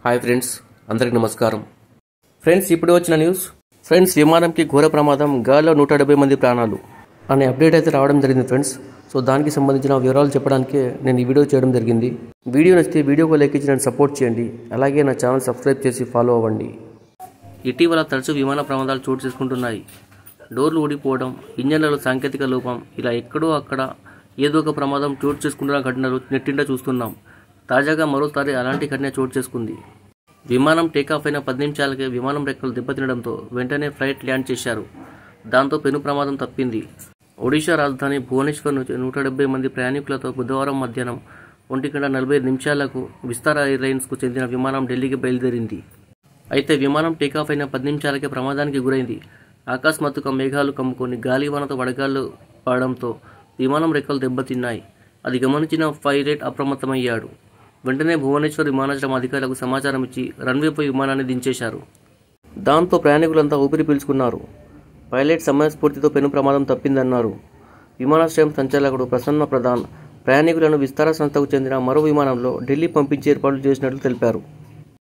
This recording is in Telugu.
హాయ్ ఫ్రెండ్స్, అందరికి నమస్కారం. ఫ్రెండ్స్, ఇప్పుడు వచ్చిన న్యూస్. ఫ్రెండ్స్, విమానంకి ఘోర ప్రమాదం, గాల్లో 170 మంది ప్రాణాలు అనే అప్డేట్ అయితే రావడం జరిగింది ఫ్రెండ్స్. సో దానికి సంబంధించిన వివరాలు చెప్పడానికే నేను ఈ వీడియో చేయడం జరిగింది. వీడియో నచ్చితే వీడియోకు లైక్ ఇచ్చి నన్ను సపోర్ట్ చేయండి. అలాగే నా ఛానల్ సబ్స్క్రైబ్ చేసి ఫాలో అవ్వండి. ఇటీవల తరచూ విమాన ప్రమాదాలు చోటు చేసుకుంటున్నాయి. డోర్లు ఊడిపోవడం, ఇంజన్లలో సాంకేతిక లోపం, ఇలా ఎక్కడో అక్కడ ఏదో ఒక ప్రమాదం చోటు చేసుకుంటున్న ఘటనలు నెట్టింట చూస్తున్నాం. తాజాగా మరోసారి అలాంటి ఘటన చోటు చేసుకుంది. విమానం టేకాఫ్ అయిన 10 నిమిషాలకే విమానం రెక్కలు దెబ్బతినడంతో వెంటనే ఫ్లైట్ ల్యాండ్ చేశారు. దాంతో పెను ప్రమాదం తప్పింది. ఒడిషా రాజధాని భువనేశ్వర్ నుంచి 170 మంది ప్రయాణికులతో బుధవారం మధ్యాహ్నం 1:45 విస్తారా ఎయిర్లైన్స్కు చెందిన విమానం ఢిల్లీకి బయలుదేరింది. అయితే విమానం టేకాఫ్ అయిన 10 నిమిషాలకే ప్రమాదానికి గురైంది. అకస్మాత్తుగా మేఘాలు కమ్ముకొని గాలివానతో వడగాళ్లు పడడంతో విమానం రెక్కలు దెబ్బతిన్నాయి. అది గమనించిన పైలట్ అప్రమత్తమయ్యాడు. వెంటనే భువనేశ్వర్ విమానాశ్రయం అధికారులకు సమాచారం ఇచ్చి రన్వేపై విమానాన్ని దించేశారు. దాంతో ప్రయాణికులంతా ఊపిరి పీల్చుకున్నారు. పైలట్ సమయస్ఫూర్తితో పెను ప్రమాదం తప్పిందన్నారు. విమానాశ్రయం సంచాలకుడు ప్రసన్న ప్రధాన్ ప్రయాణికులను విస్తార సంస్థకు చెందిన మరో విమానంలో ఢిల్లీ పంపించే ఏర్పాట్లు చేసినట్లు తెలిపారు.